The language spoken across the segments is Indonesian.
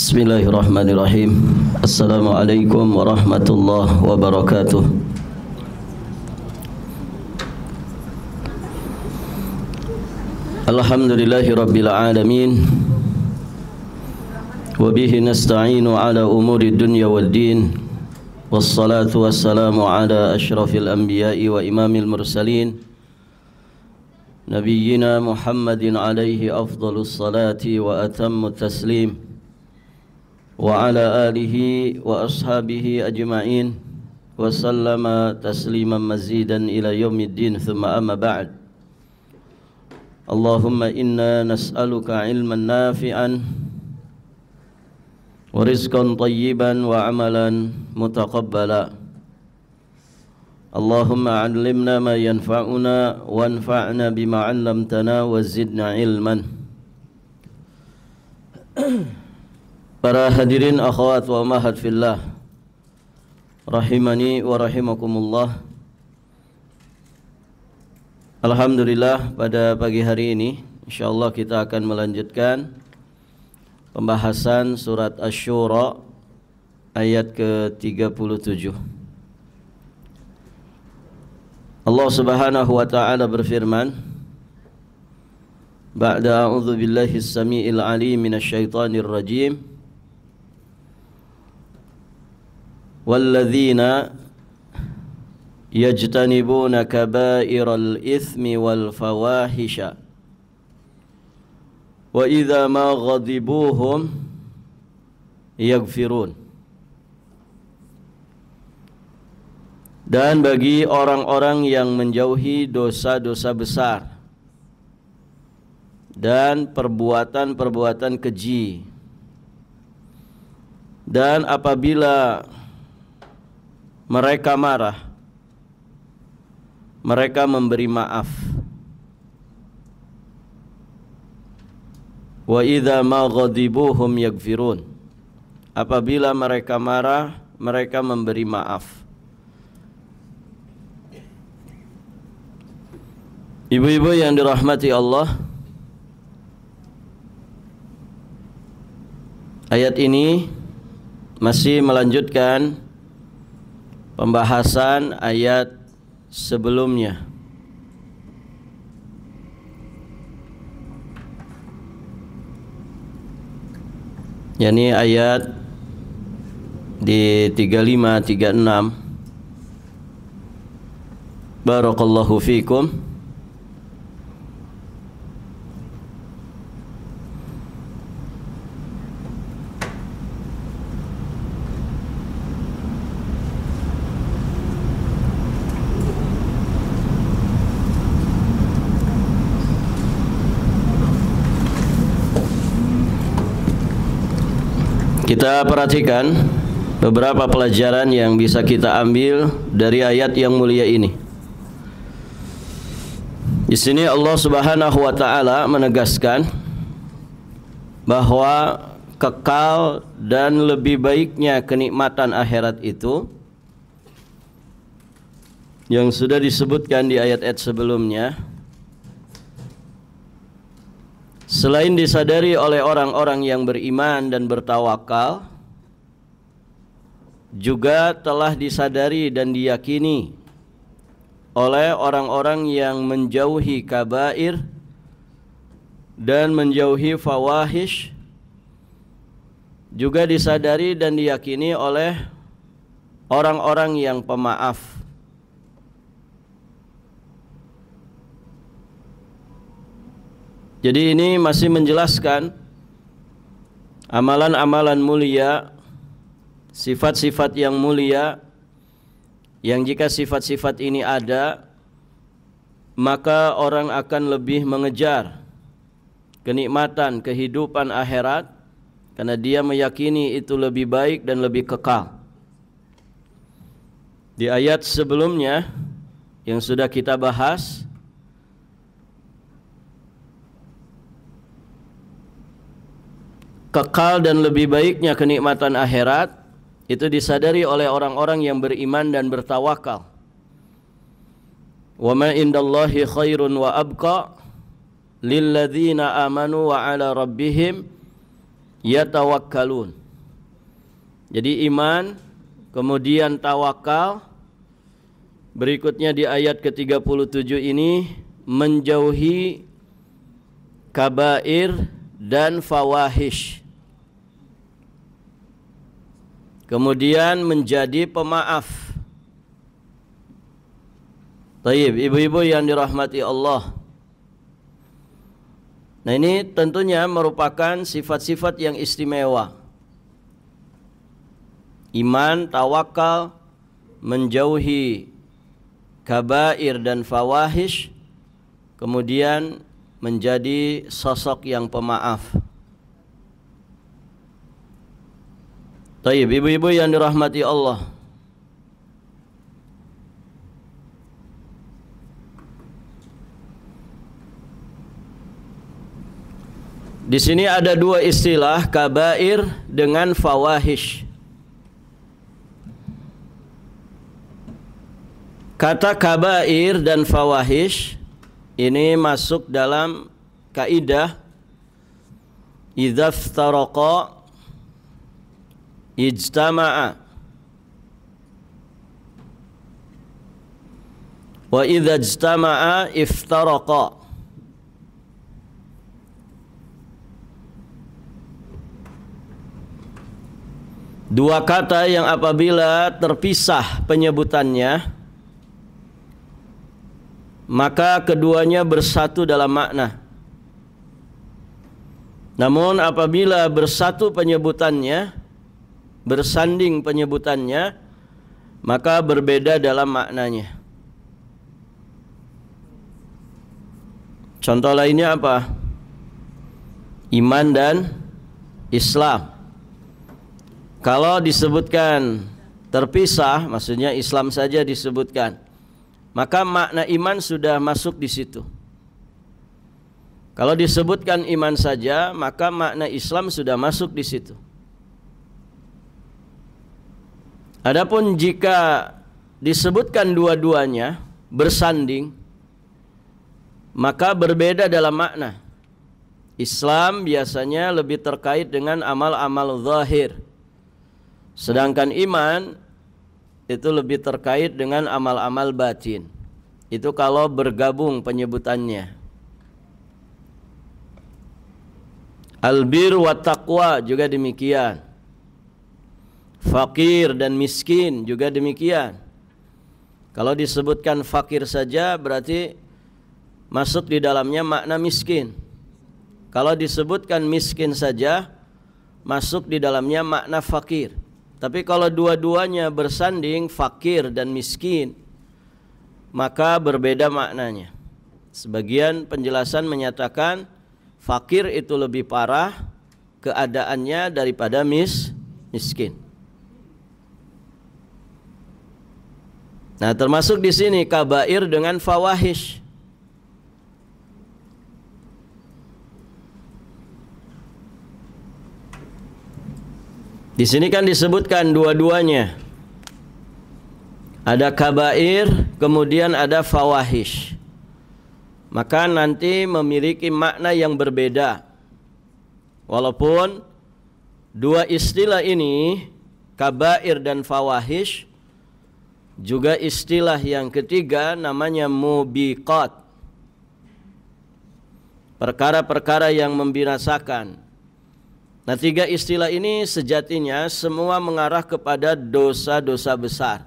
Bismillahirrahmanirrahim. Assalamualaikum warahmatullahi wabarakatuh. Alhamdulillahi rabbil alamin. Wabihi nasta'inu ala umuri dunya wal din. Wassalatu wassalamu ala ashrafil anbiya'i wa imamil mursalin, Nabiyyina Muhammadin alaihi afdalus salati wa atammu taslim, wa ala alihi wa ashabihi ajma'in wa sallama tasliman mazidan ila yaumiddin, thumma amma ba'd. Allahumma inna nas'aluka ilman nafi'an wa rizqan tayyiban wa amalan mutaqabbala. Allahumma 'allimna ma yanfa'una wanfa'na bima 'allamtana wa zidna ilman. Para hadirin akhwat wa ummahat fillah, rahimani wa rahimakumullah. Alhamdulillah, pada pagi hari ini insyaallah kita akan melanjutkan pembahasan surat Asy-Syura ayat ke-37. Allah Subhanahu wa taala berfirman, ba'da a'udzu billahi as-sami'il 'alim minasyaitonir rajim. Walladzina yajtanibuna kaba'iral itsmi wal fawahisha wa idza ma ghadibuhum yaghfirun. Dan bagi orang-orang yang menjauhi dosa-dosa besar dan perbuatan-perbuatan keji, dan apabila mereka marah, mereka memberi maaf. Wa idza ma ghadibuhum yaghfirun. Apabila mereka marah, mereka memberi maaf. Ibu-ibu yang dirahmati Allah, ayat ini masih melanjutkan pembahasan ayat sebelumnya. Yani ayat di 35 36. Barakallahu fikum. Kita perhatikan beberapa pelajaran yang bisa kita ambil dari ayat yang mulia ini. Di sini Allah Subhanahu wa taala menegaskan bahwa kekal dan lebih baiknya kenikmatan akhirat itu yang sudah disebutkan di ayat-ayat sebelumnya, selain disadari oleh orang-orang yang beriman dan bertawakal, juga telah disadari dan diyakini oleh orang-orang yang menjauhi kabair dan menjauhi fawahish, juga disadari dan diyakini oleh orang-orang yang pemaaf. Jadi ini masih menjelaskan amalan-amalan mulia, sifat-sifat yang mulia, yang jika sifat-sifat ini ada, maka orang akan lebih mengejar kenikmatan kehidupan akhirat karena dia meyakini itu lebih baik dan lebih kekal. Di ayat sebelumnya yang sudah kita bahas, kekal dan lebih baiknya kenikmatan akhirat itu disadari oleh orang-orang yang beriman dan bertawakal. Wa ma indallahi khairun wa abqa lilladzina amanu wa ala rabbihim yatawakkalun. Jadi iman, kemudian tawakal. Berikutnya di ayat ke-37 ini menjauhi kabair dan fawahish. Kemudian menjadi pemaaf. Taib, ibu-ibu yang dirahmati Allah. Nah, ini tentunya merupakan sifat-sifat yang istimewa. Iman, tawakal, menjauhi kabair dan fawahish, kemudian menjadi sosok yang pemaaf. Taib, ibu-ibu yang dirahmati Allah. Di sini ada dua istilah, kabair dengan fawahish. Kata kabair dan fawahish ini masuk dalam kaidah idza iftaraqa ijtama'a wa idza ijtama'a iftaraqa. Dua kata yang apabila terpisah penyebutannya, maka keduanya bersatu dalam makna. Namun apabila bersatu penyebutannya, bersanding penyebutannya, maka berbeda dalam maknanya. Contoh lainnya apa? Iman dan Islam. Kalau disebutkan terpisah, maksudnya Islam saja disebutkan, maka makna iman sudah masuk di situ. Kalau disebutkan iman saja, maka makna Islam sudah masuk di situ. Adapun jika disebutkan dua-duanya bersanding, maka berbeda dalam makna. Islam biasanya lebih terkait dengan amal-amal zahir, sedangkan iman itu lebih terkait dengan amal-amal batin. Itu kalau bergabung penyebutannya. Albir wa taqwa juga demikian. Fakir dan miskin juga demikian. Kalau disebutkan fakir saja berarti masuk di dalamnya makna miskin. Kalau disebutkan miskin saja masuk di dalamnya makna fakir. Tapi kalau dua-duanya bersanding, fakir dan miskin, maka berbeda maknanya. Sebagian penjelasan menyatakan fakir itu lebih parah keadaannya daripada miskin. Nah, termasuk di sini kabair dengan fawahish. Di sini kan disebutkan dua-duanya. Ada kabair, kemudian ada fawahish. Maka nanti memiliki makna yang berbeda. Walaupun dua istilah ini, kabair dan fawahish, juga istilah yang ketiga namanya mubiqat. Perkara-perkara yang membinasakan. Nah, tiga istilah ini sejatinya semua mengarah kepada dosa-dosa besar.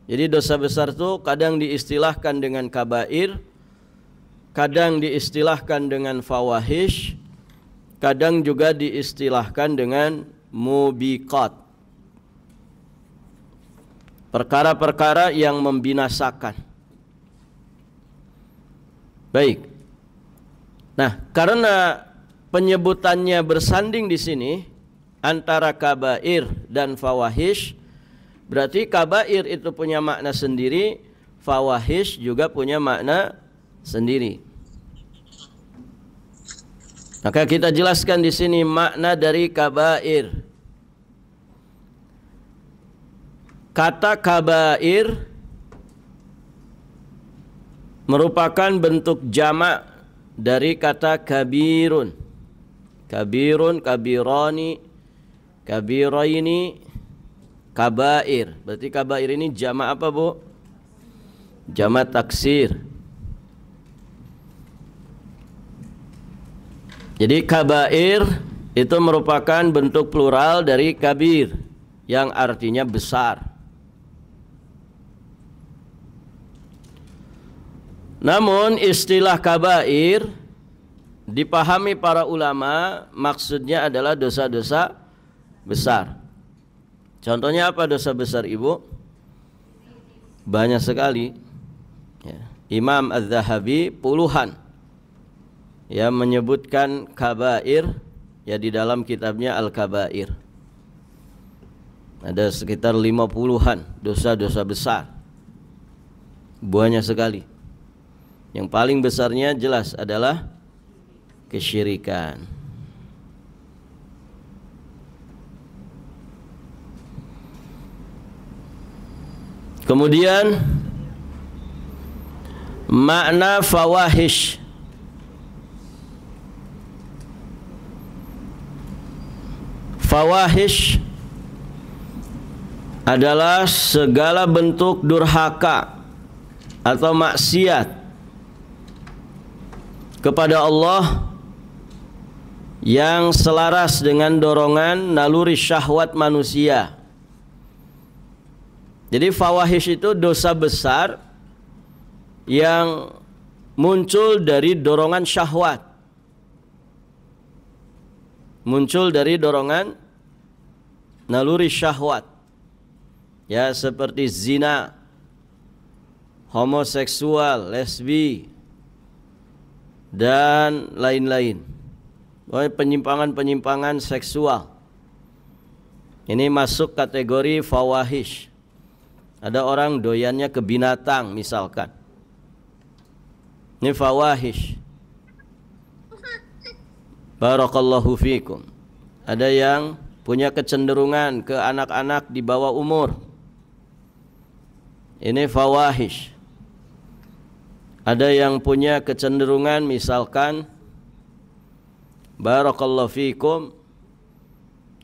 Jadi dosa besar itu kadang diistilahkan dengan kabair, kadang diistilahkan dengan fawahish, kadang juga diistilahkan dengan mubiqat. Perkara-perkara yang membinasakan. Baik. Nah, karena penyebutannya bersanding di sini antara kabair dan fawahish, berarti kabair itu punya makna sendiri, fawahish juga punya makna sendiri. Maka kita jelaskan di sini makna dari kabair. Kata kabair merupakan bentuk jamak dari kata kabirun. Kabirun, kabirani, kabiraini, kabair. Berarti kabair ini jamak apa, Bu? Jamak taksir. Jadi kabair itu merupakan bentuk plural dari kabir yang artinya besar. Namun istilah kabair dipahami para ulama maksudnya adalah dosa-dosa besar. Contohnya apa dosa besar, Ibu? Banyak sekali. Ya. Imam Az-Zahabi puluhan ya menyebutkan kabair ya di dalam kitabnya Al-Kabair. Ada sekitar 50-an dosa-dosa besar. Banyak sekali. Yang paling besarnya jelas adalah kesyirikan. Kemudian makna fawahish. Fawahish adalah segala bentuk durhaka atau maksiat kepada Allah yang selaras dengan dorongan naluri syahwat manusia. Jadi fawahish itu dosa besar yang muncul dari dorongan syahwat. Muncul dari dorongan naluri syahwat. Ya, seperti zina, homoseksual, lesbi, dan lain-lain. Penyimpangan-penyimpangan seksual. Ini masuk kategori fawahish. Ada orang doyannya ke binatang misalkan. Ini fawahish. Barakallahu fikum. Ada yang punya kecenderungan ke anak-anak di bawah umur. Ini fawahish. Ada yang punya kecenderungan misalkan barakallahu fikum,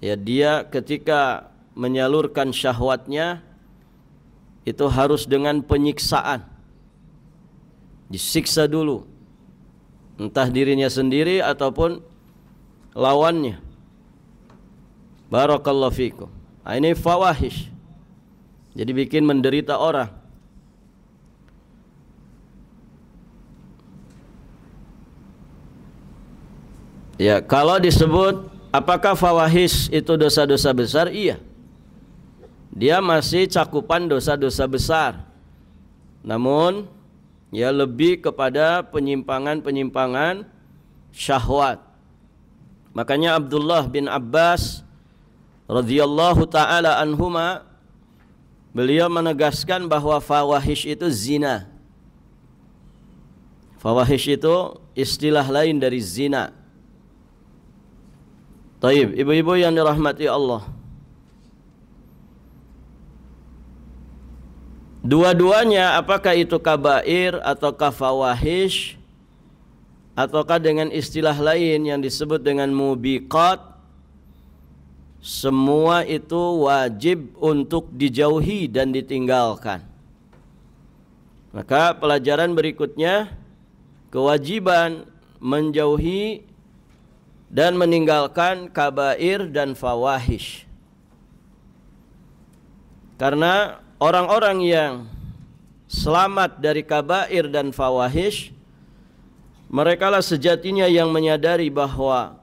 ya dia ketika menyalurkan syahwatnya itu harus dengan penyiksaan. Disiksa dulu. Entah dirinya sendiri ataupun lawannya. Barakallahu fikum. Nah, ini fawahish. Jadi bikin menderita orang. Ya, kalau disebut apakah fawahish itu dosa-dosa besar? Iya. Dia masih cakupan dosa-dosa besar. Namun ya lebih kepada penyimpangan-penyimpangan syahwat. Makanya Abdullah bin Abbas radhiyallahu taala anhuma beliau menegaskan bahwa fawahish itu zina. Fawahish itu istilah lain dari zina. Taib, ibu-ibu yang dirahmati Allah. Dua-duanya apakah itu kabair ataukah fawahish ataukah dengan istilah lain yang disebut dengan mubiqat, semua itu wajib untuk dijauhi dan ditinggalkan. Maka pelajaran berikutnya kewajiban menjauhi dan meninggalkan kabair dan fawahish. Karena orang-orang yang selamat dari kabair dan fawahish, merekalah sejatinya yang menyadari bahwa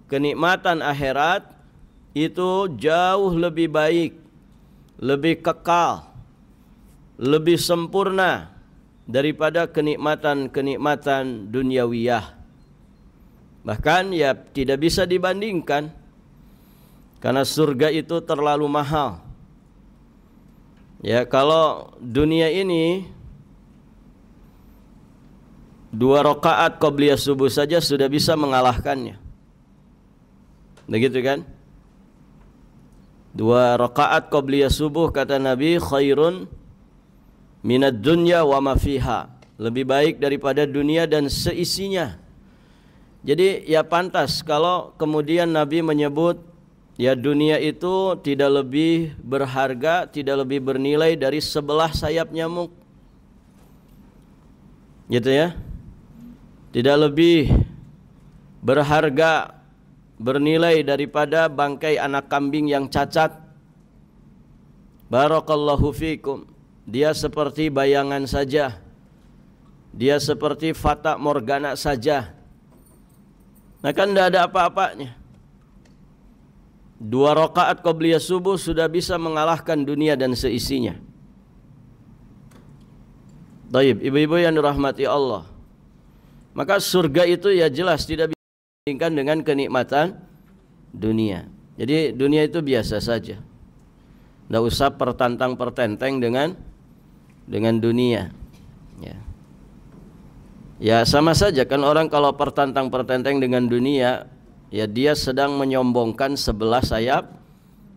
kenikmatan akhirat itu jauh lebih baik, lebih kekal, lebih sempurna daripada kenikmatan-kenikmatan duniawiyah. Bahkan ya tidak bisa dibandingkan, karena surga itu terlalu mahal. Ya, kalau dunia ini 2 rakaat qabliyah subuh saja sudah bisa mengalahkannya. Begitu kan? 2 rakaat qabliyah subuh kata Nabi khairun minad dunya wa ma fiha. Lebih baik daripada dunia dan seisinya. Jadi ya pantas kalau kemudian Nabi menyebut ya dunia itu tidak lebih berharga, tidak lebih bernilai dari sebelah sayap nyamuk. Gitu ya. Tidak lebih berharga, bernilai daripada bangkai anak kambing yang cacat. Barakallahu fikum. Dia seperti bayangan saja. Dia seperti fata morgana saja. Nah kan tidak ada apa-apanya. 2 rakaat qabliyah subuh sudah bisa mengalahkan dunia dan seisinya. Baik, ibu-ibu yang dirahmati Allah. Maka surga itu ya jelas tidak bisa dibandingkan dengan kenikmatan dunia. Jadi dunia itu biasa saja. Tidak usah pertentang-pertenteng dengan dunia. Ya sama saja kan orang kalau pertentang-pertenteng dengan dunia, ya dia sedang menyombongkan sebelah sayap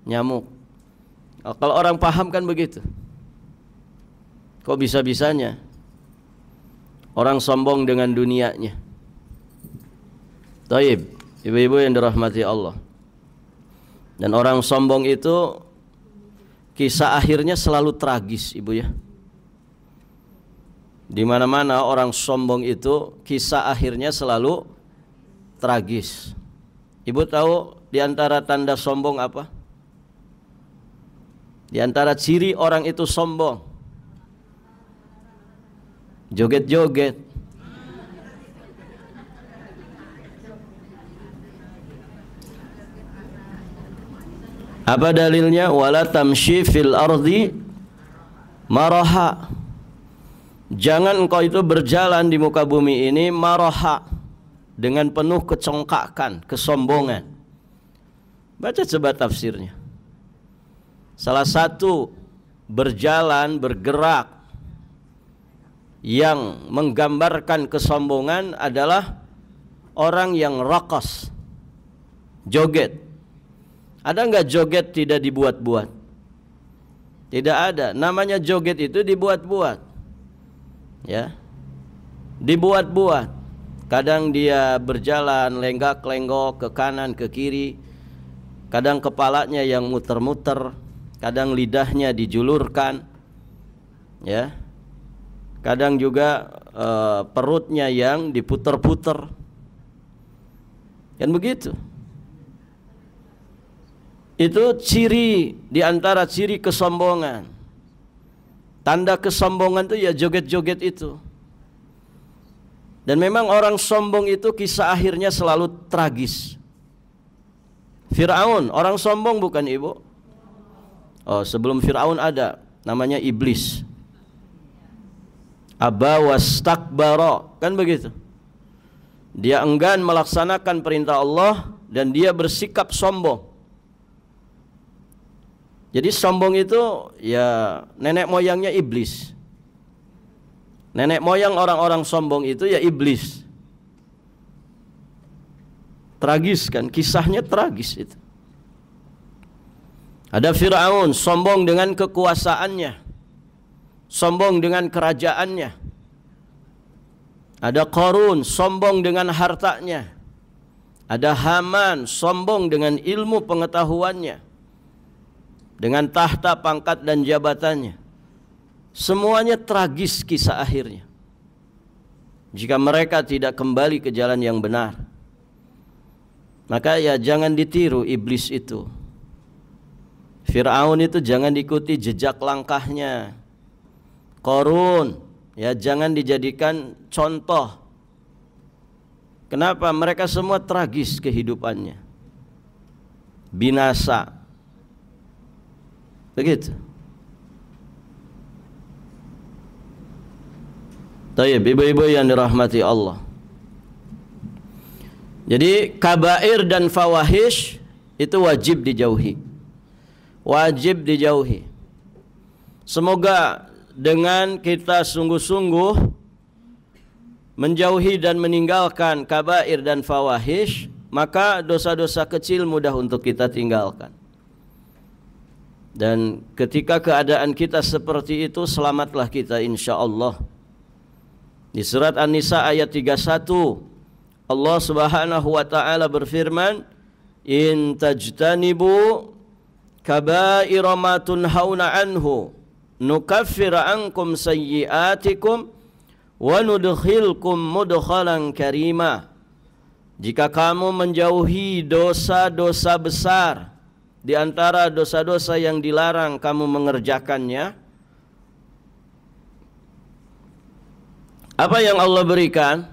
nyamuk. Kalau orang paham kan begitu. Kok bisa-bisanya orang sombong dengan dunianya? Taib, ibu-ibu yang dirahmati Allah. Dan orang sombong itu kisah akhirnya selalu tragis, ibu ya. Di mana-mana orang sombong itu kisah akhirnya selalu tragis. Ibu tahu di antara tanda sombong apa? Di antara ciri orang itu sombong, joget-joget. Apa dalilnya? Wala tamshi fil ardi maraha. Jangan engkau itu berjalan di muka bumi ini maraha, dengan penuh kecongkakan, kesombongan. Baca coba tafsirnya. Salah satu berjalan, bergerak yang menggambarkan kesombongan adalah orang yang rakas, joget. Ada enggak joget tidak dibuat-buat? Tidak ada. Namanya joget itu dibuat-buat. Ya, dibuat-buat. Kadang dia berjalan lenggak-lenggok ke kanan ke kiri, kadang kepalanya yang muter-muter, kadang lidahnya dijulurkan, ya, kadang juga perutnya yang diputer-puter, kan begitu. Itu ciri di antara ciri kesombongan. Tanda kesombongan itu ya joget-joget itu. Dan memang orang sombong itu kisah akhirnya selalu tragis. Fir'aun, orang sombong bukan ibu? Oh, sebelum Fir'aun ada, namanya iblis. Aba wastakbara, kan begitu. Dia enggan melaksanakan perintah Allah dan dia bersikap sombong. Jadi sombong itu ya nenek moyangnya iblis. Nenek moyang orang-orang sombong itu ya iblis. Tragis kan, kisahnya tragis itu. Ada Fir'aun sombong dengan kekuasaannya, sombong dengan kerajaannya. Ada Qarun sombong dengan hartanya. Ada Haman sombong dengan ilmu pengetahuannya, dengan tahta, pangkat dan jabatannya. Semuanya tragis kisah akhirnya jika mereka tidak kembali ke jalan yang benar. Maka ya jangan ditiru iblis itu. Fir'aun itu jangan diikuti jejak langkahnya. Qarun ya jangan dijadikan contoh. Kenapa? Mereka semua tragis kehidupannya, binasa. Begitu. Tayyib, ibu-ibu yang dirahmati Allah. Jadi kabair dan fawahish itu wajib dijauhi. Wajib dijauhi. Semoga dengan kita sungguh-sungguh menjauhi dan meninggalkan kabair dan fawahish, maka dosa-dosa kecil mudah untuk kita tinggalkan. Dan ketika keadaan kita seperti itu, selamatlah kita insya-Allah. Di surat An-Nisa ayat 31, Allah Subhanahu wa taala berfirman, in tajtanibu kaba'ira ma tunhauna anhu nukaffir ankum sayyi'atikum wa nudkhilkum mudkhalan karima. Jika kamu menjauhi dosa-dosa besar di antara dosa-dosa yang dilarang kamu mengerjakannya, apa yang Allah berikan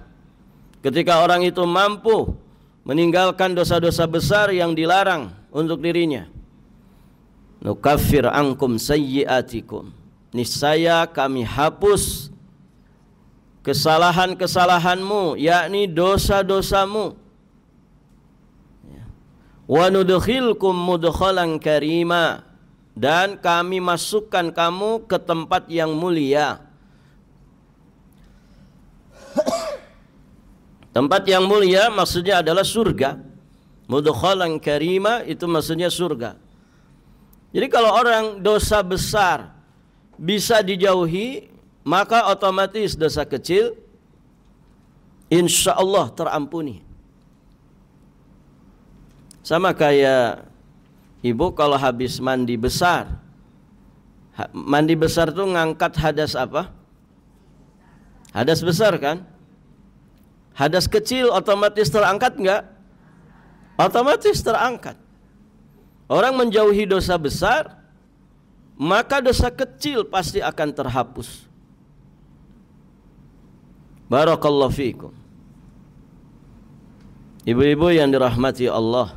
ketika orang itu mampu meninggalkan dosa-dosa besar yang dilarang untuk dirinya? Nukaffir ankum sayyi'atikum, niscaya kami hapus kesalahan-kesalahanmu, yakni dosa-dosamu. Wa nudkhilkum mudkhalan karima, dan kami masukkan kamu ke tempat yang mulia. Tempat yang mulia maksudnya adalah surga. Mudkhalan karima itu maksudnya surga. Jadi kalau orang dosa besar bisa dijauhi, maka otomatis dosa kecil insya Allah terampuni. Sama kayak ibu kalau habis mandi besar. Mandi besar tuh ngangkat hadas apa? Hadas besar kan? Hadas kecil otomatis terangkat enggak? Otomatis terangkat. Orang menjauhi dosa besar, maka dosa kecil pasti akan terhapus. Barakallahu fiikum. Ibu-ibu yang dirahmati Allah,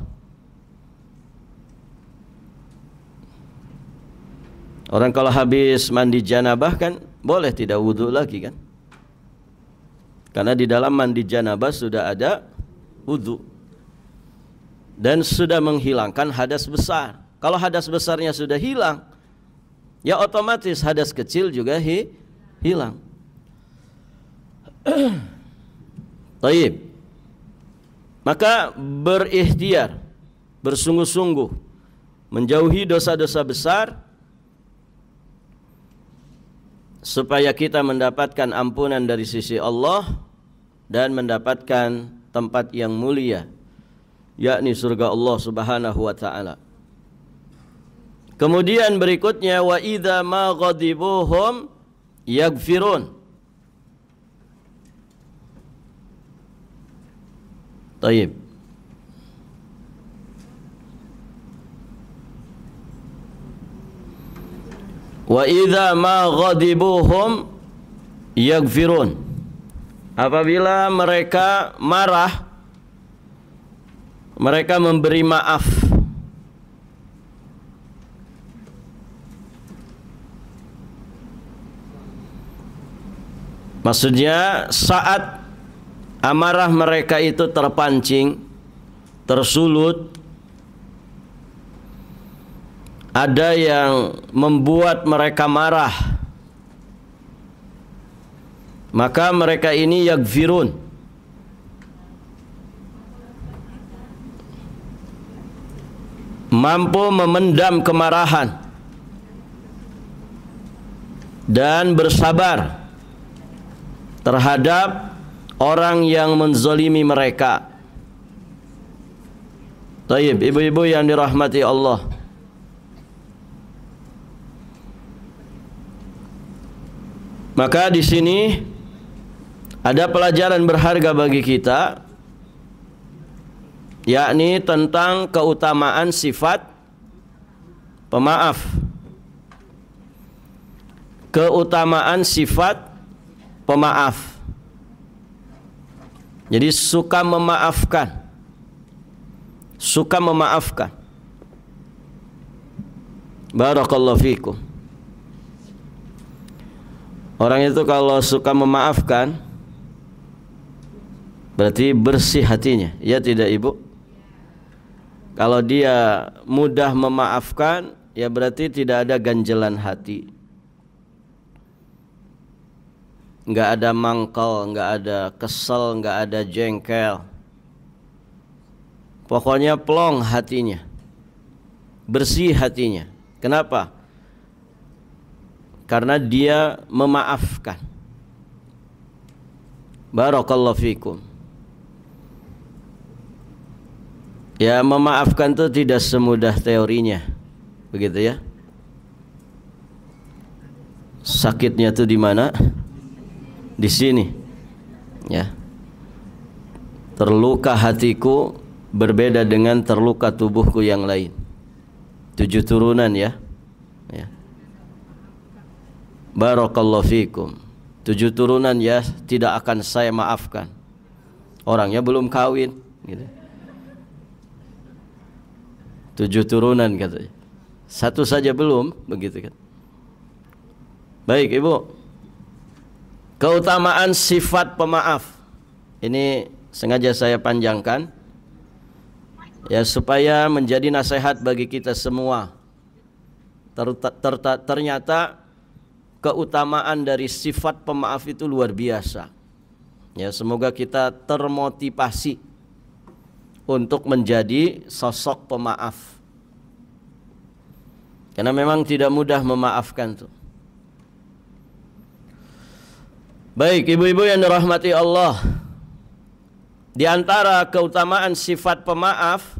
orang kalau habis mandi janabah kan boleh tidak wudhu lagi kan? Karena di dalam mandi janabah sudah ada wudhu dan sudah menghilangkan hadas besar. Kalau hadas besarnya sudah hilang, ya otomatis hadas kecil juga hilang. Taib. Maka berikhtiar, bersungguh-sungguh menjauhi dosa-dosa besar supaya kita mendapatkan ampunan dari sisi Allah dan mendapatkan tempat yang mulia, yakni surga Allah Subhanahu wa taala. Kemudian berikutnya, wa idza ma ghadibuhum yaghfirun. Taib. Wa idza ma ghadibuhum yaghfirun. Apabila mereka marah, mereka memberi maaf. Maksudnya saat amarah mereka itu terpancing, tersulut, ada yang membuat mereka marah, maka mereka ini yaghfirun, mampu memendam kemarahan dan bersabar terhadap orang yang menzalimi mereka. Taib, ibu-ibu yang dirahmati Allah, maka di sini ada pelajaran berharga bagi kita, yakni tentang keutamaan sifat pemaaf. Keutamaan sifat pemaaf. Jadi suka memaafkan. Suka memaafkan. Barakallahu fikum. Orang itu kalau suka memaafkan berarti bersih hatinya. Ya tidak ibu? Kalau dia mudah memaafkan, ya berarti tidak ada ganjelan hati, nggak ada mangkal, nggak ada kesel, nggak ada jengkel. Pokoknya plong hatinya, bersih hatinya. Kenapa? Karena dia memaafkan. Barakallahu fikum. Ya, memaafkan itu tidak semudah teorinya, begitu ya. Sakitnya tuh di mana? Di sini. Ya. Terluka hatiku berbeda dengan terluka tubuhku yang lain. 7 turunan ya. Ya. Barakallahu fikum. 7 turunan ya tidak akan saya maafkan. Orangnya belum kawin gitu. 7 turunan katanya. 1 saja belum, begitu kan. Baik Ibu. Keutamaan sifat pemaaf. Ini sengaja saya panjangkan ya supaya menjadi nasihat bagi kita semua. Ternyata keutamaan dari sifat pemaaf itu luar biasa. Ya, semoga kita termotivasi untuk menjadi sosok pemaaf. Karena memang tidak mudah memaafkan tuh. Baik, ibu-ibu yang dirahmati Allah. Di antara keutamaan sifat pemaaf,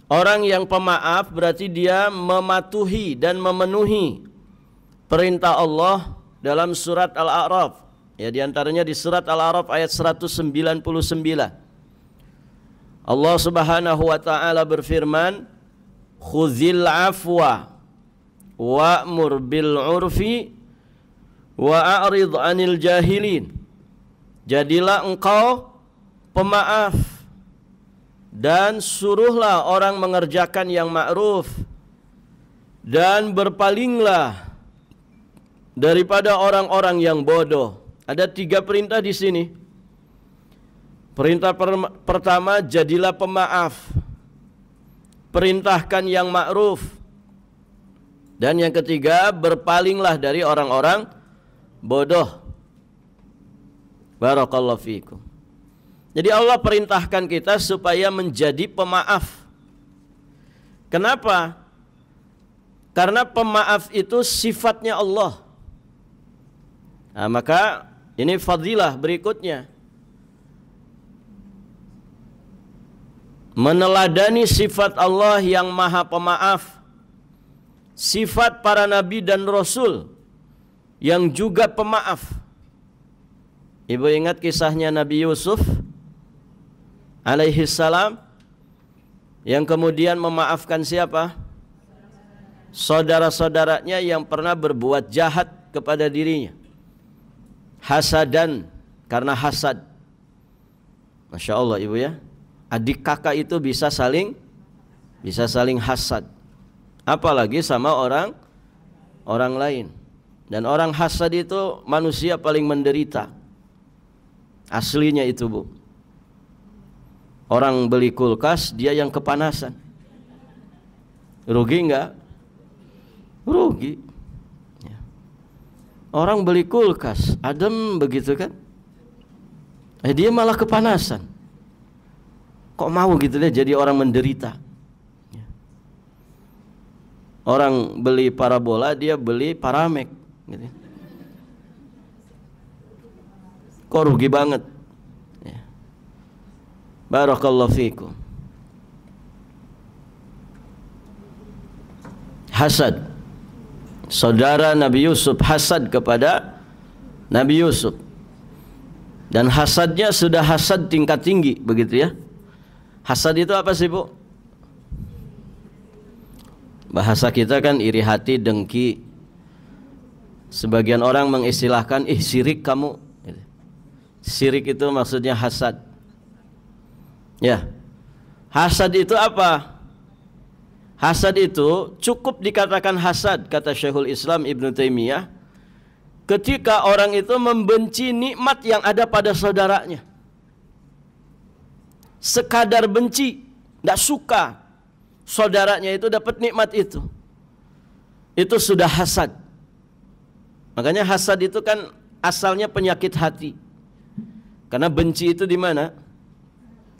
orang yang pemaaf berarti dia mematuhi dan memenuhi perintah Allah dalam surat Al-A'raf. Ya, di antaranya di surat Al-A'raf ayat 199. Allah Subhanahu wa taala berfirman, "Khudzil afwa wa'mur bil 'urfi wa'rid 'anil jahilin." Jadilah engkau pemaaf dan suruhlah orang mengerjakan yang ma'ruf dan berpalinglah daripada orang-orang yang bodoh. Ada 3 perintah di sini. Perintah pertama, jadilah pemaaf. Perintahkan yang ma'ruf. Dan yang ketiga, berpalinglah dari orang-orang bodoh. Barakallahu fiikum. Jadi Allah perintahkan kita supaya menjadi pemaaf. Kenapa? Karena pemaaf itu sifatnya Allah. Nah, maka ini fadilah berikutnya. Meneladani sifat Allah yang maha pemaaf, sifat para nabi dan rasul yang juga pemaaf. Ibu ingat kisahnya Nabi Yusuf alaihi salam yang kemudian memaafkan siapa? Saudara-saudaranya yang pernah berbuat jahat kepada dirinya. Hasadan, karena hasad. Masya Allah ibu ya. Adik kakak itu bisa saling hasad. Apalagi sama orang lain. Dan orang hasad itu manusia paling menderita. Aslinya itu Bu. Orang beli kulkas, dia yang kepanasan. Rugi enggak? Rugi. Orang beli kulkas, adem begitu kan? Dia malah kepanasan. Kok mau gitu deh jadi orang menderita. Orang beli parabola, dia beli paramek gitu. Kok rugi banget. Barakallahu fiikum. Hasad. Saudara Nabi Yusuf hasad kepada Nabi Yusuf. Dan hasadnya sudah hasad tingkat tinggi, begitu ya. Hasad itu apa sih Bu? Bahasa kita kan iri hati, dengki. Sebagian orang mengistilahkan, sirik kamu. Sirik itu maksudnya hasad. Ya. Hasad itu apa? Hasad itu cukup dikatakan hasad, kata Syekhul Islam Ibn Taimiyah, ketika orang itu membenci nikmat yang ada pada saudaranya. Sekadar benci, tidak suka saudaranya itu dapat nikmat itu sudah hasad. Makanya hasad itu kan asalnya penyakit hati. Karena benci itu di mana?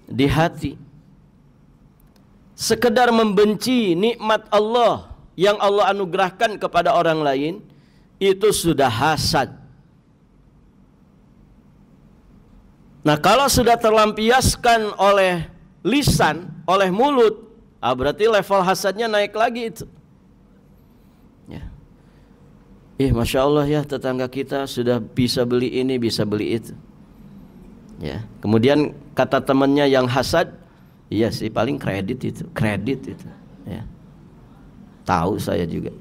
Di hati. Sekedar membenci nikmat Allah yang Allah anugerahkan kepada orang lain, itu sudah hasad. Nah, kalau sudah terlampiaskan oleh lisan, oleh mulut, berarti level hasadnya naik lagi itu. Ya. Masya Allah ya, tetangga kita sudah bisa beli ini, bisa beli itu. Ya. Kemudian kata temannya yang hasad, iya sih paling kredit itu. Ya. Tahu saya juga.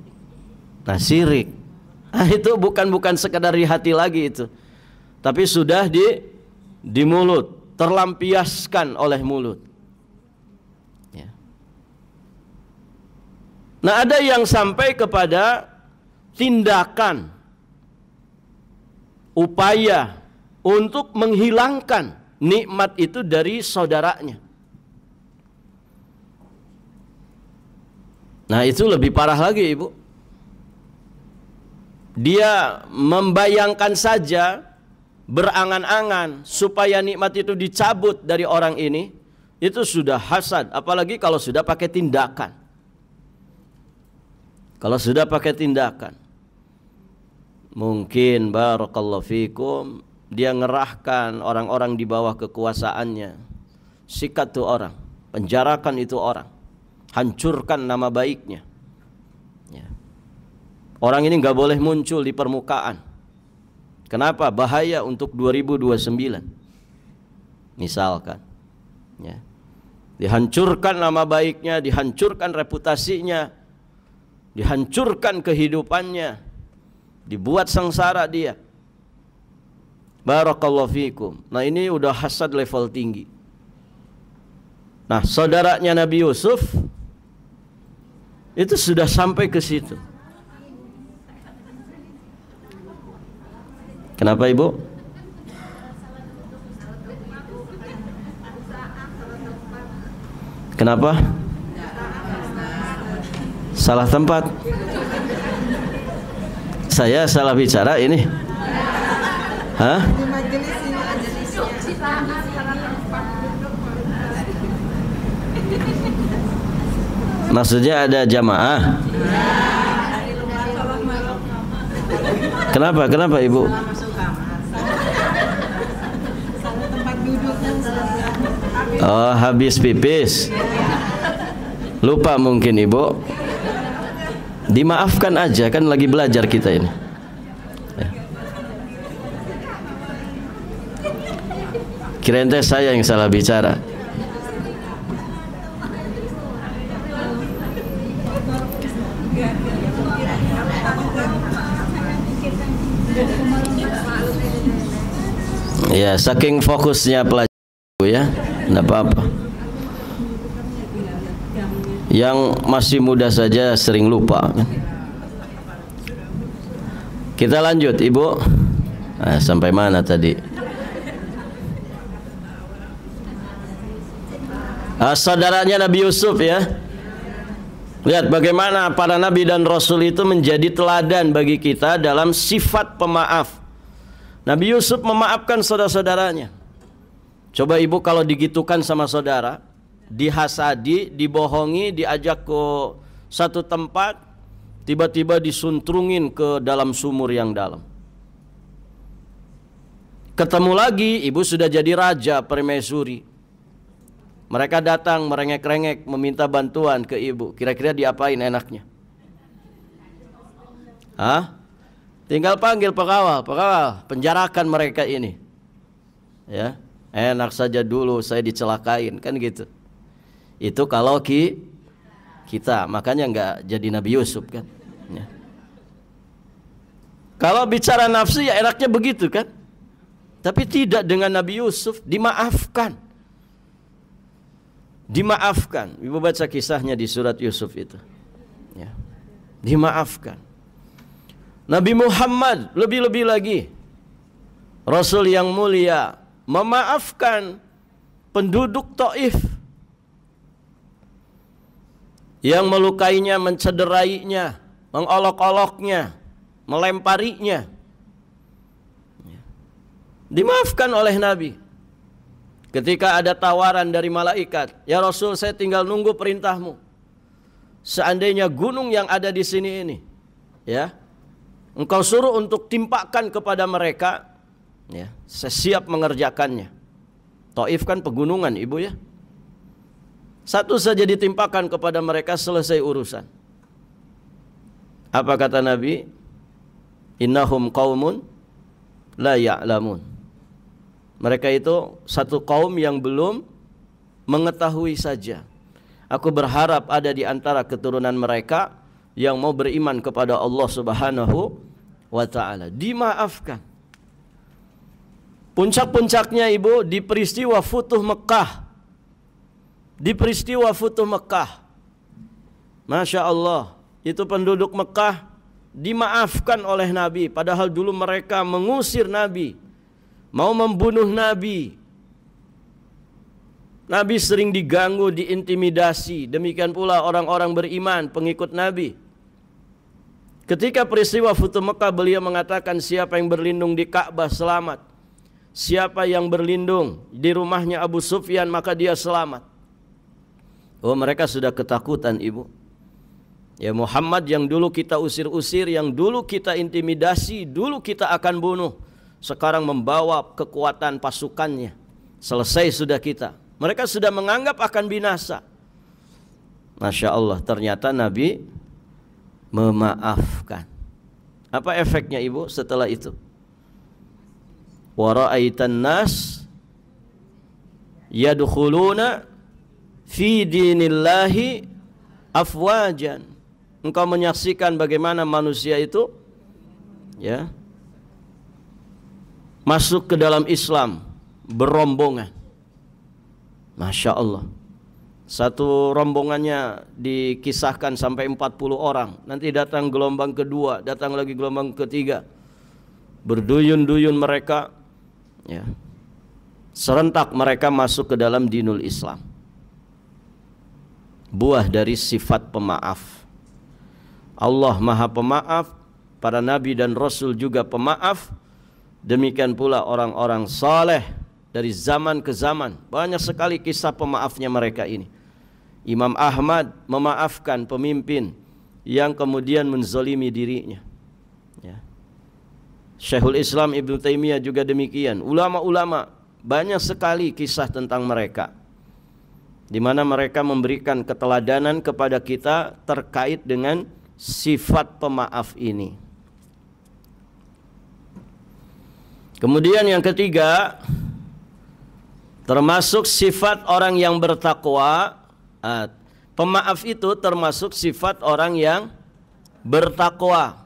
Nah, syirik. Nah, itu bukan sekedar di hati lagi itu, tapi sudah di mulut, terlampiaskan oleh mulut. Ya. Nah, ada yang sampai kepada tindakan, upaya untuk menghilangkan nikmat itu dari saudaranya. Nah, itu lebih parah lagi, Ibu. Dia membayangkan saja, berangan-angan supaya nikmat itu dicabut dari orang ini, itu sudah hasad. Apalagi kalau sudah pakai tindakan. Kalau sudah pakai tindakan, mungkin barakallahu fikum, dia ngerahkan orang-orang di bawah kekuasaannya, sikat tuh orang, penjarakan itu orang, hancurkan nama baiknya. Ya. Orang ini nggak boleh muncul di permukaan. Kenapa? Bahaya untuk 2029. Misalkan, ya. Dihancurkan nama baiknya, dihancurkan reputasinya, dihancurkan kehidupannya, dibuat sengsara dia. Barakallahu fikum. Nah, ini udah hasad level tinggi. Nah, saudaranya Nabi Yusuf itu sudah sampai ke situ. Kenapa, Ibu? Kenapa? Salah tempat. Saya salah bicara ini? Hah? Maksudnya ada jamaah? Kenapa Ibu? Oh, habis pipis. Lupa mungkin Ibu. Dimaafkan aja, kan lagi belajar kita ini. Ya. Kirain teh saya yang salah bicara. Ya, saking fokusnya pelajar ya, enggak apa-apa. Yang masih muda saja sering lupa. Kita lanjut, Ibu. Nah, sampai mana tadi? Saudaranya Nabi Yusuf ya. Lihat bagaimana para nabi dan rasul itu menjadi teladan bagi kita dalam sifat pemaaf. Nabi Yusuf memaafkan saudara-saudaranya. Coba Ibu kalau digitukan sama saudara, dihasadi, dibohongi, diajak ke satu tempat, tiba-tiba disuntrungin ke dalam sumur yang dalam. Ketemu lagi, Ibu sudah jadi raja permaisuri. Mereka datang merengek-rengek meminta bantuan ke Ibu. Kira-kira diapain enaknya? Hah? Tinggal panggil pengawal, penjarakan mereka ini. Ya, enak saja dulu saya dicelakain, kan gitu. Itu kalau kita, makanya nggak jadi Nabi Yusuf kan. Ya. Kalau bicara nafsu ya enaknya begitu kan. Tapi tidak dengan Nabi Yusuf, dimaafkan. Dimaafkan. Ibu baca kisahnya di surat Yusuf itu. Ya. Dimaafkan. Nabi Muhammad lebih-lebih lagi, Rasul yang mulia, memaafkan penduduk Taif yang melukainya, mencederainya, mengolok-oloknya, melemparinya. Dimaafkan oleh Nabi. Ketika ada tawaran dari malaikat, ya Rasul, saya tinggal nunggu perintahmu. Seandainya gunung yang ada di sini ini, ya, engkau suruh untuk timpakan kepada mereka, ya, saya siap mengerjakannya. Taif kan pegunungan Ibu ya. Satu saja ditimpakan kepada mereka, selesai urusan. Apa kata Nabi? Innahum qaumun la ya'lamun. Mereka itu satu kaum yang belum mengetahui saja. Aku berharap ada di antara keturunan mereka yang mau beriman kepada Allah Subhanahu wa ta'ala. Dimaafkan. Puncak-puncaknya ibu di peristiwa Futuh Mekah. Di peristiwa Futuh Mekah, Masya Allah, itu penduduk Mekah dimaafkan oleh Nabi. Padahal dulu mereka mengusir Nabi, mau membunuh Nabi. Nabi sering diganggu, diintimidasi. Demikian pula orang-orang beriman, pengikut Nabi. Ketika peristiwa Futuh Mekah, beliau mengatakan, siapa yang berlindung di Ka'bah selamat. Siapa yang berlindung di rumahnya Abu Sufyan, maka dia selamat. Oh, mereka sudah ketakutan ibu. Ya Muhammad yang dulu kita usir-usir, yang dulu kita intimidasi, dulu kita akan bunuh, sekarang membawa kekuatan pasukannya. Selesai sudah kita. Mereka sudah menganggap akan binasa. Masya Allah, ternyata Nabi memaafkan. Apa efeknya ibu setelah itu? Wa ra'aitan nas yadkhuluna fi dinillahi afwajan. Engkau menyaksikan bagaimana manusia itu ya masuk ke dalam Islam berombongan. Masya Allah. Satu rombongannya dikisahkan sampai 40 orang. Nanti datang gelombang kedua, datang lagi gelombang ketiga. Berduyun-duyun mereka ya. Serentak mereka masuk ke dalam dinul Islam. Buah dari sifat pemaaf. Allah Maha Pemaaf, para nabi dan rasul juga pemaaf. Demikian pula orang-orang saleh dari zaman ke zaman. Banyak sekali kisah pemaafnya mereka ini. Imam Ahmad memaafkan pemimpin yang kemudian menzalimi dirinya. Ya. Syekhul Islam Ibnu Taimiyah juga demikian. Ulama-ulama banyak sekali kisah tentang mereka, di mana mereka memberikan keteladanan kepada kita terkait dengan sifat pemaaf ini. Kemudian yang ketiga, termasuk sifat orang yang bertakwa. Pemaaf itu termasuk sifat orang yang bertakwa.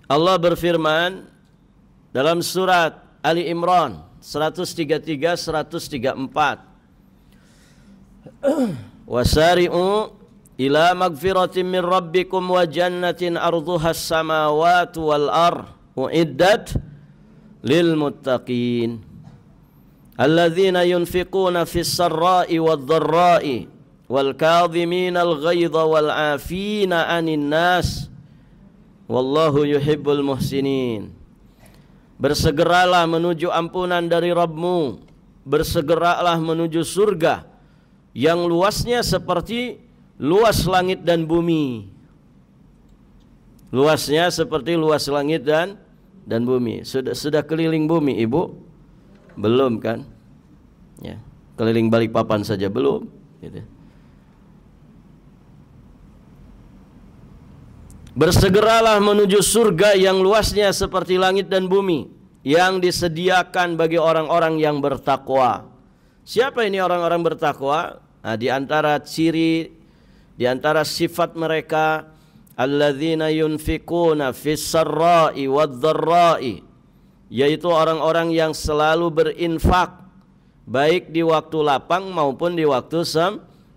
Allah berfirman dalam surat Ali Imran 133 134. Wasari'u ila magfiratin min rabbikum wa jannatin arduhas samawati wal ard uiddat lil muttaqin alladzina yunfiquna fis sarra'i wad dharra'i wal kadhimina al ghaidha wal 'afina 'anil nas wallahu yuhibbul muhsinin. Bersegeralah menuju ampunan dari Rabbmu, bersegeralah menuju surga yang luasnya seperti luas langit dan bumi. Luasnya seperti luas langit dan bumi. Sudah keliling bumi ibu? Belum kan? Ya, keliling Balikpapan saja belum. Gitu. Bersegeralah menuju surga yang luasnya seperti langit dan bumi, yang disediakan bagi orang-orang yang bertakwa. Siapa ini orang-orang bertakwa? Nah, di antara ciri, di antara sifat mereka, alladzina yunfikuna fis sarra'i wad dharra'i, yaitu orang-orang yang selalu berinfak baik di waktu lapang maupun di waktu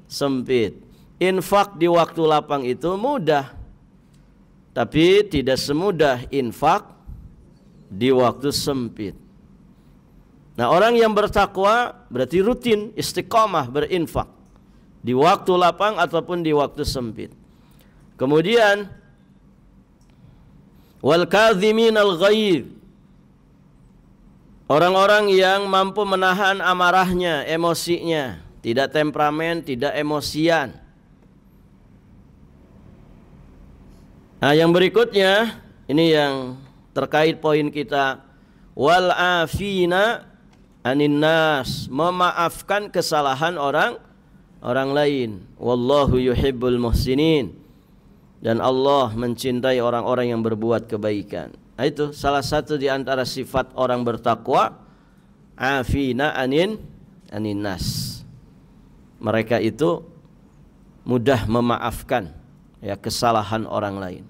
sempit. Infak di waktu lapang itu mudah, tapi tidak semudah infak di waktu sempit. Nah, orang yang bertakwa berarti rutin istiqamah berinfak di waktu lapang ataupun di waktu sempit. Kemudian wal kadhiminal ghaidh, orang-orang yang mampu menahan amarahnya, emosinya, tidak temperamen, tidak emosian. Nah, yang berikutnya ini yang terkait poin kita, wal afina anin nas, memaafkan kesalahan orang orang lain. Wallahu yuhibbul muhsinin. Dan Allah mencintai orang-orang yang berbuat kebaikan. Nah, itu salah satu di antara sifat orang bertakwa. Afina anin nas. Mereka itu mudah memaafkan ya kesalahan orang lain.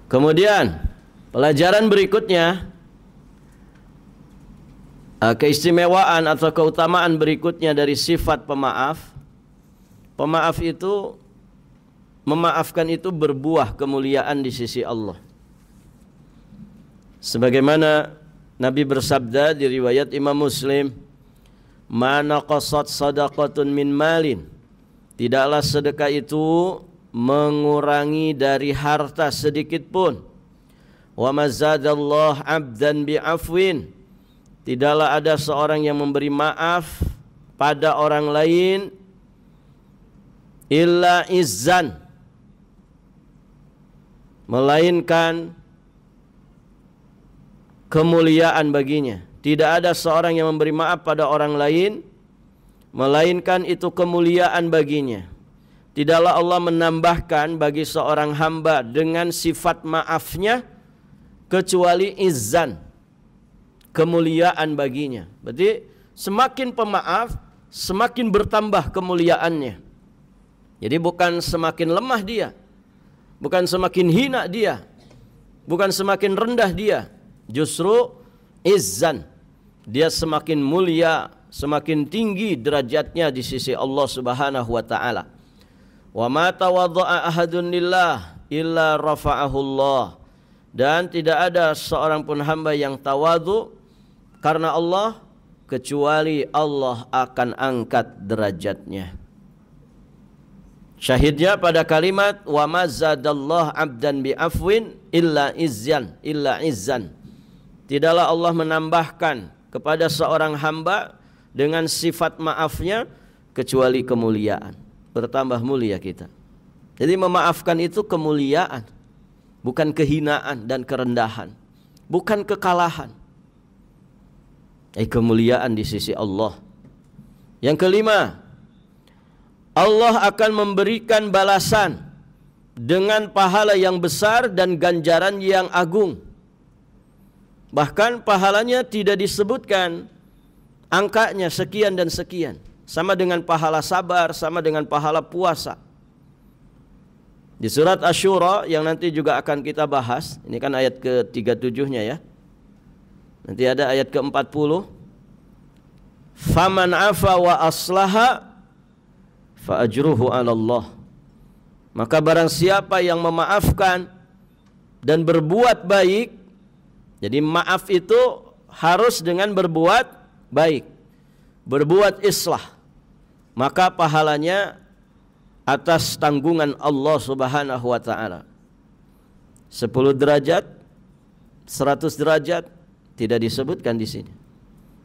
Kemudian pelajaran berikutnya, keistimewaan atau keutamaan berikutnya dari sifat pemaaf. Pemaaf itu, memaafkan itu berbuah kemuliaan di sisi Allah. Sebagaimana Nabi bersabda di riwayat Imam Muslim, "Ma naqasat sadaqatun min malin." Tidaklah sedekah itu mengurangi dari harta sedikit pun. "Wa mazadallah 'abdan bi'afwin." Tidaklah ada seorang yang memberi maaf pada orang lain illa izzan, melainkan kemuliaan baginya. Tidak ada seorang yang memberi maaf pada orang lain melainkan itu kemuliaan baginya. Tidaklah Allah menambahkan bagi seorang hamba dengan sifat maafnya kecuali izzan, kemuliaan baginya. Berarti semakin pemaaf semakin bertambah kemuliaannya. Jadi bukan semakin lemah dia, bukan semakin hina dia, bukan semakin rendah dia. Justru izzan, dia semakin mulia, semakin tinggi derajatnya di sisi Allah Subhanahu wa taala. Wa ma tawadda'a ahadun lillah illa rafa'ahu Allah. Dan tidak ada seorang pun hamba yang tawadhu karena Allah kecuali Allah akan angkat derajatnya. Syahidnya pada kalimat wa mazadallah 'abdan bi'afwin illa izzan. Tidaklah Allah menambahkan kepada seorang hamba dengan sifat maafnya kecuali kemuliaan. Bertambah mulia kita. Jadi memaafkan itu kemuliaan, bukan kehinaan dan kerendahan, bukan kekalahan. Kemuliaan di sisi Allah. Yang kelima, Allah akan memberikan balasan dengan pahala yang besar dan ganjaran yang agung. Bahkan pahalanya tidak disebutkan angkanya sekian dan sekian. Sama dengan pahala sabar, sama dengan pahala puasa. Di surat Asy-Syura yang nanti juga akan kita bahas, ini kan ayat ke-37-nya ya. Nanti ada ayat ke-40. Faman afa wa aslaha fa ajruhu 'ala Allah. Maka barang siapa yang memaafkan dan berbuat baik, jadi maaf itu harus dengan berbuat baik, berbuat islah, maka pahalanya atas tanggungan Allah Subhanahu wa taala. 10 derajat, 100 derajat tidak disebutkan di sini.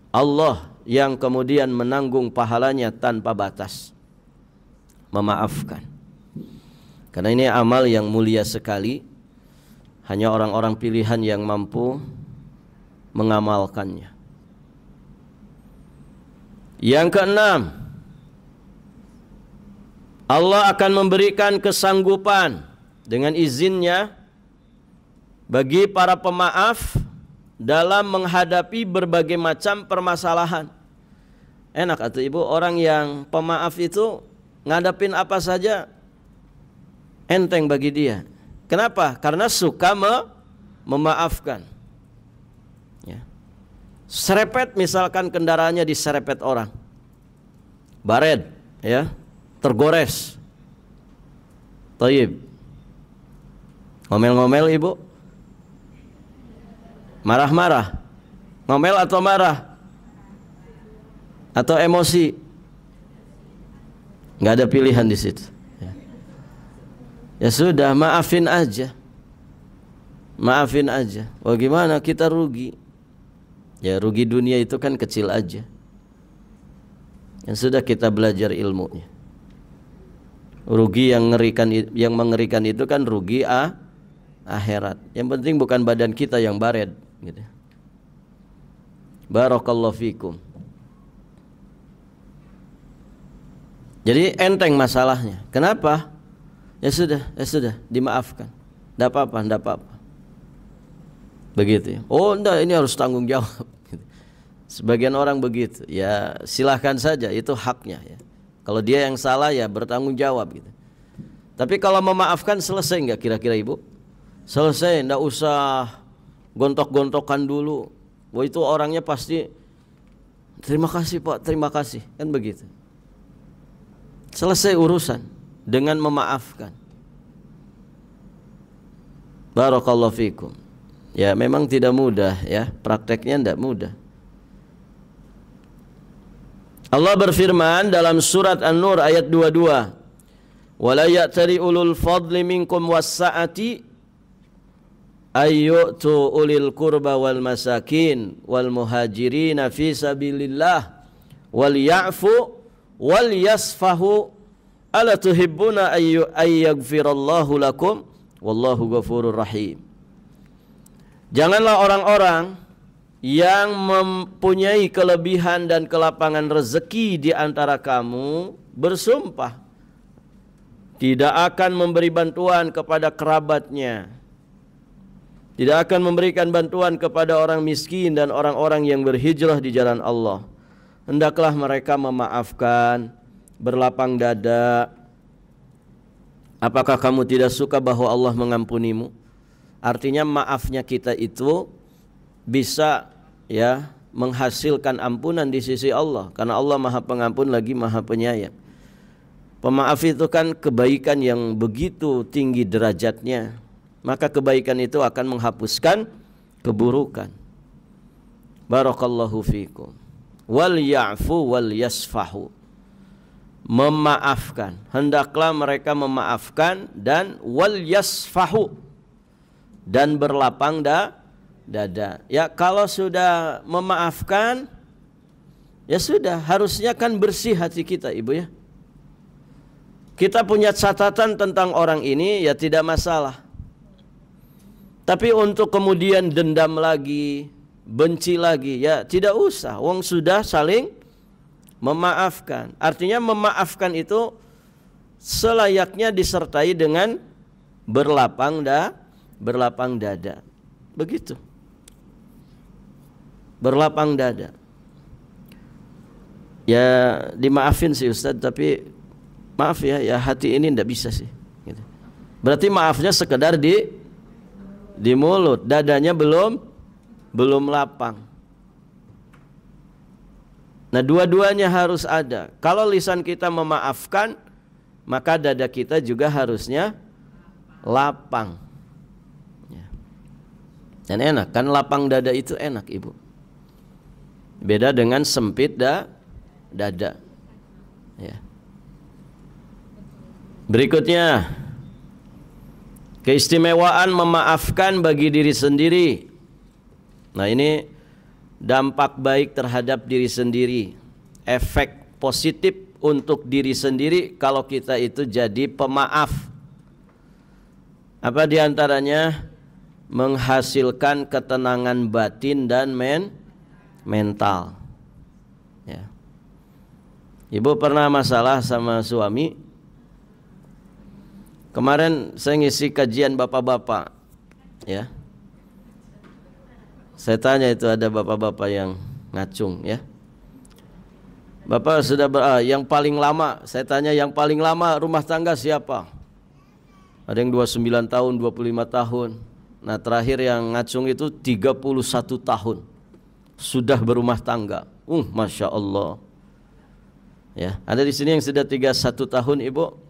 Allah yang kemudian menanggung pahalanya tanpa batas. Memaafkan. Karena ini amal yang mulia sekali. Hanya orang-orang pilihan yang mampu mengamalkannya. Yang keenam, Allah akan memberikan kesanggupan dengan izinnya bagi para pemaaf dalam menghadapi berbagai macam permasalahan. Enak atau ibu, orang yang pemaaf itu ngadapin apa saja enteng bagi dia. Kenapa? Karena suka memaafkan. Ya. Serepet misalkan kendaraannya diserepet orang, bared, ya, tergores, thayyib, ngomel-ngomel ibu, marah-marah, ngomel atau marah, atau emosi, nggak ada pilihan di situ. Ya sudah, maafin aja. Maafin aja. Bagaimana kita rugi? Ya rugi dunia itu kan kecil aja. Yang sudah kita belajar ilmunya. Rugi yang mengerikan itu kan rugi akhirat. Yang penting bukan badan kita yang bared gitu. Barakallahu fikum. Jadi enteng masalahnya. Kenapa? Ya sudah, dimaafkan. Enggak apa-apa, enggak apa-apa. Begitu ya. Oh, enggak, ini harus tanggung jawab. Sebagian orang begitu. Ya, silahkan saja, itu haknya ya. Kalau dia yang salah ya bertanggung jawab gitu. Tapi kalau memaafkan selesai enggak kira-kira Ibu? Selesai, enggak usah gontok-gontokan dulu. Wah, itu orangnya pasti terima kasih Pak, terima kasih. Kan begitu. Selesai urusan dengan memaafkan. Barakallahu fikum. Ya, memang tidak mudah ya, prakteknya tidak mudah. Allah berfirman dalam surat An-Nur ayat 22. Wala ya'tari ulul fadli minkum was-sa'ati ayyutu ulil qurba wal masakin wal muhajirin fi sabilillah wal ya'fu wal yasfahu ala tuhibbuna ayyaghfirallahu lakum wallahu ghafurur rahim. Janganlah orang-orang yang mempunyai kelebihan dan kelapangan rezeki di antara kamu bersumpah tidak akan memberi bantuan kepada kerabatnya, tidak akan memberikan bantuan kepada orang miskin dan orang-orang yang berhijrah di jalan Allah. Hendaklah mereka memaafkan, berlapang dada. Apakah kamu tidak suka bahwa Allah mengampunimu? Artinya maafnya kita itu bisa ya menghasilkan ampunan di sisi Allah, karena Allah Maha Pengampun lagi Maha Penyayang. Pemaaf itu kan kebaikan yang begitu tinggi derajatnya, maka kebaikan itu akan menghapuskan keburukan. Barakallahu fikum. Wal ya'fu wal yasfahu. Memaafkan, hendaklah mereka memaafkan, dan wal yasfahu, dan berlapang dada. Ya, kalau sudah memaafkan, ya sudah, harusnya kan bersih hati kita Ibu ya. Kita punya catatan tentang orang ini ya tidak masalah. Tapi untuk kemudian dendam lagi, benci lagi, ya tidak usah. Wong sudah saling memaafkan. Artinya memaafkan itu selayaknya disertai dengan berlapang dada. Begitu. Berlapang dada. Ya dimaafin sih Ustaz, tapi maaf ya hati ini ndak bisa sih. Gitu. Berarti maafnya sekedar di mulut, dadanya belum lapang. Nah, dua-duanya harus ada. Kalau lisan kita memaafkan, maka dada kita juga harusnya lapang. Ya. Dan enak kan, lapang dada itu enak Ibu. Beda dengan sempit dada. Ya. Berikutnya, keistimewaan memaafkan bagi diri sendiri. Nah, ini dampak baik terhadap diri sendiri, efek positif untuk diri sendiri kalau kita itu jadi pemaaf. Apa diantaranya? Menghasilkan ketenangan batin dan mental. Ya. Ibu pernah masalah sama suami. Kemarin saya ngisi kajian bapak-bapak, ya. Saya tanya itu ada bapak-bapak yang ngacung, ya. Bapak sudah yang paling lama, saya tanya yang paling lama rumah tangga siapa? Ada yang 29 tahun, 25 tahun. Nah, terakhir yang ngacung itu 31 tahun. Sudah berumah tangga. Masya Allah. Ya, ada di sini yang sudah 31 tahun, Ibu.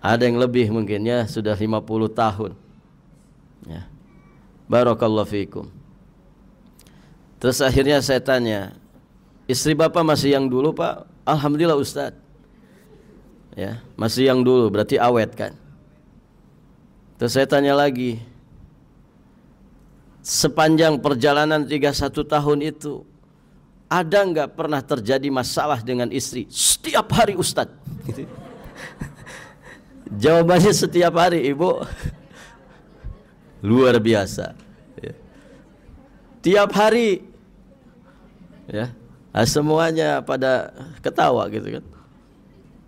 Ada yang lebih mungkin ya, sudah 50 tahun. Ya. Barakallahu fikum. Terus akhirnya saya tanya, istri Bapak masih yang dulu Pak? Alhamdulillah Ustaz. Ya, masih yang dulu, berarti awet kan? Terus saya tanya lagi, sepanjang perjalanan 31 tahun itu, ada nggak pernah terjadi masalah dengan istri? Setiap hari Ustaz. Jawabannya setiap hari Ibu. Luar biasa ya. Tiap hari ya. Semuanya pada ketawa gitu kan.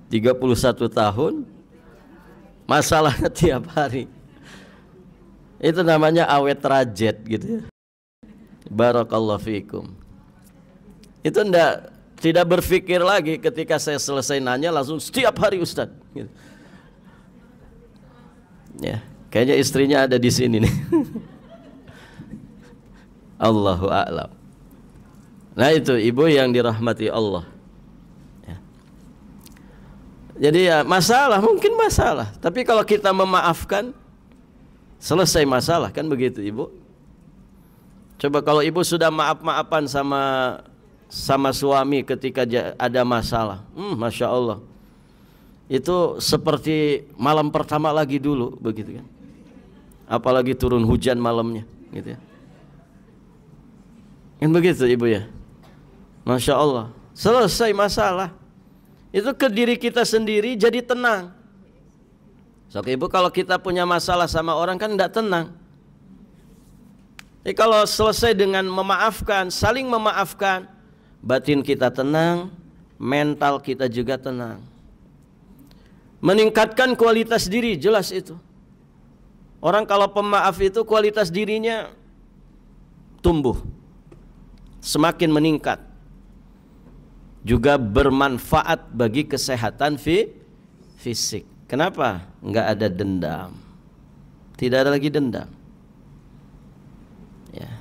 31 tahun masalahnya tiap hari. Itu namanya awet rajet gitu ya. Barakallahu fikum. Itu tidak berpikir lagi ketika saya selesai nanya langsung setiap hari Ustaz gitu. Ya, kayaknya istrinya ada di sini nih. Allahu a'lam. Nah itu ibu yang dirahmati Allah ya. Jadi ya masalah, mungkin masalah, tapi kalau kita memaafkan selesai masalah, kan begitu ibu. Coba kalau ibu sudah maaf-maafan sama suami ketika ada masalah, Masya Allah, itu seperti malam pertama lagi dulu begitu kan. Apalagi turun hujan malamnya gitu ya. Kan begitu ibu ya. Masya Allah, selesai masalah. Itu ke diri kita sendiri jadi tenang. So, ibu kalau kita punya masalah sama orang kan tidak tenang. Jadi kalau selesai dengan memaafkan, saling memaafkan, batin kita tenang, mental kita juga tenang. Meningkatkan kualitas diri, jelas itu. Orang kalau pemaaf itu kualitas dirinya tumbuh, semakin meningkat. Juga bermanfaat bagi kesehatan fisik. Kenapa? Enggak ada dendam. Tidak ada lagi dendam. Ya.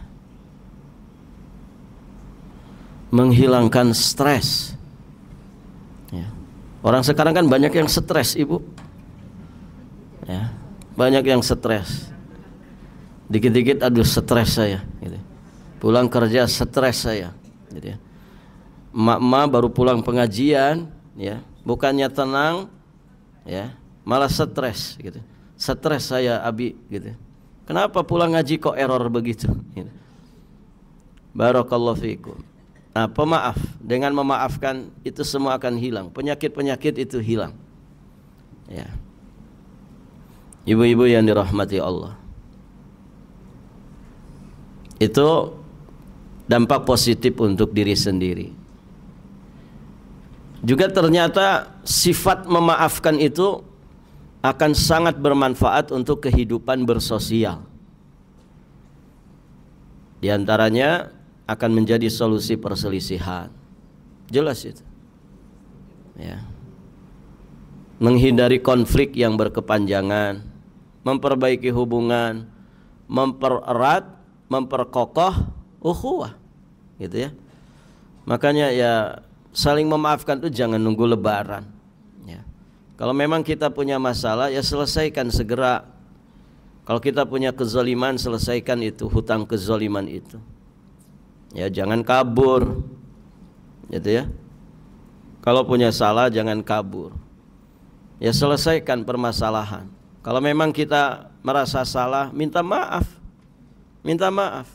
Menghilangkan stres. Ya. Orang sekarang kan banyak yang stres, ibu. Ya. Banyak yang stres. Dikit-dikit aduh stres saya. Gitu. Pulang kerja stres saya. Gitu ya. Emak-emak baru pulang pengajian, ya, bukannya tenang, ya, malah stres, gitu. Stres saya Abi, gitu. Kenapa pulang ngaji kok error begitu? Gitu. Barakallahu fikum. Nah, pemaaf, dengan memaafkan itu semua akan hilang. Penyakit-penyakit itu hilang. Ya. Ibu-ibu yang dirahmati Allah. Itu dampak positif untuk diri sendiri. Juga ternyata sifat memaafkan itu akan sangat bermanfaat untuk kehidupan bersosial. Di antaranya akan menjadi solusi perselisihan. Jelas itu. Ya. Menghindari konflik yang berkepanjangan, memperbaiki hubungan, mempererat, memperkokoh ukhuwah. Gitu ya. Makanya ya saling memaafkan itu jangan nunggu lebaran ya. Kalau memang kita punya masalah ya selesaikan segera. Kalau kita punya kezaliman selesaikan itu hutang kezaliman itu. Ya jangan kabur. Gitu ya. Kalau punya salah jangan kabur. Ya selesaikan permasalahan. Kalau memang kita merasa salah minta maaf. Minta maaf.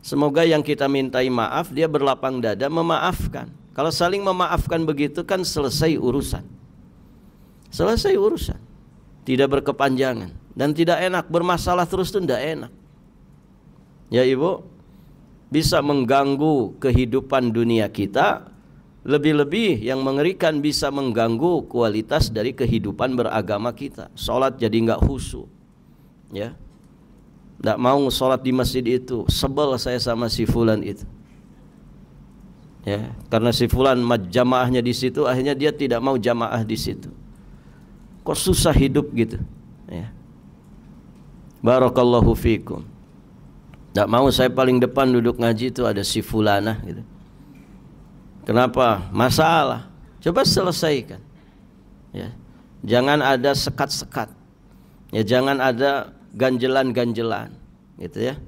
Semoga yang kita mintai maaf dia berlapang dada memaafkan. Kalau saling memaafkan begitu kan selesai urusan. Selesai urusan. Tidak berkepanjangan dan tidak enak, bermasalah terus itu tidak enak. Ya ibu, bisa mengganggu kehidupan dunia kita, lebih-lebih yang mengerikan bisa mengganggu kualitas dari kehidupan beragama kita. Salat jadi nggak khusyuk. Ya. Tidak mau sholat di masjid itu, sebel saya sama si fulan itu. Ya, karena si fulan jamaahnya di situ, akhirnya dia tidak mau jamaah di situ. Kok susah hidup gitu? Ya. Barakallahu fikum. Tidak mau saya paling depan duduk ngaji itu ada si fulanah gitu. Kenapa? Masalah. Coba selesaikan. Ya. Jangan ada sekat-sekat. Ya, jangan ada ganjelan-ganjelan, gitu ya.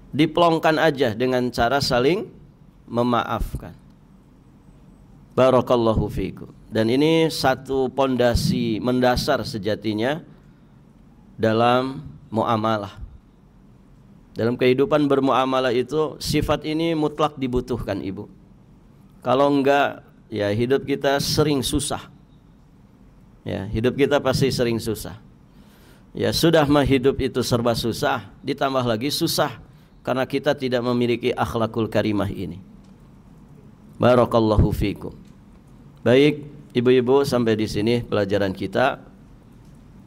Diplongkan aja dengan cara saling memaafkan. Barakallahu fikum. Dan ini satu pondasi mendasar sejatinya dalam muamalah. Dalam kehidupan bermuamalah itu sifat ini mutlak dibutuhkan ibu. Kalau enggak ya hidup kita sering susah. Ya, hidup kita pasti sering susah. Ya sudah mah hidup itu serba susah, ditambah lagi susah karena kita tidak memiliki akhlakul karimah ini. Barakallahu fikum. Baik, ibu-ibu, sampai di sini pelajaran kita.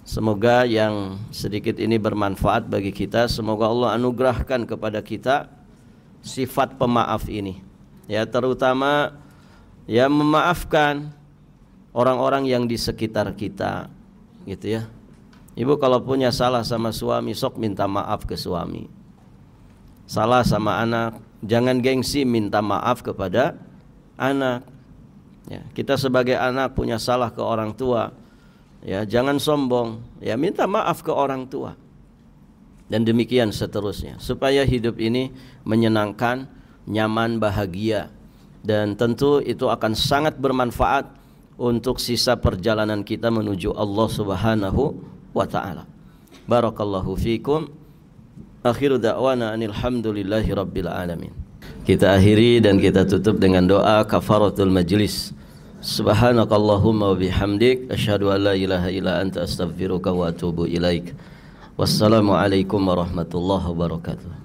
Semoga yang sedikit ini bermanfaat bagi kita. Semoga Allah anugerahkan kepada kita sifat pemaaf ini. Ya, terutama ya memaafkan orang-orang yang di sekitar kita, gitu ya. Ibu kalau punya salah sama suami, sok minta maaf ke suami. Salah sama anak, jangan gengsi minta maaf kepada anak. Ya, kita sebagai anak punya salah ke orang tua, ya jangan sombong, ya minta maaf ke orang tua. Dan demikian seterusnya, supaya hidup ini menyenangkan, nyaman, bahagia. Dan tentu itu akan sangat bermanfaat untuk sisa perjalanan kita menuju Allah Subhanahu wa ta'ala. Barakallahu fikum. Akhiru da'wana anilhamdulillahi rabbil alamin. Kita akhiri dan kita tutup dengan doa kafaratul majlis. Subhanakallahumma wa bihamdik asyhadu an la ilaha illa anta astaghfiruka wa atubu ilaik. Wassalamualaikum warahmatullahi wabarakatuh.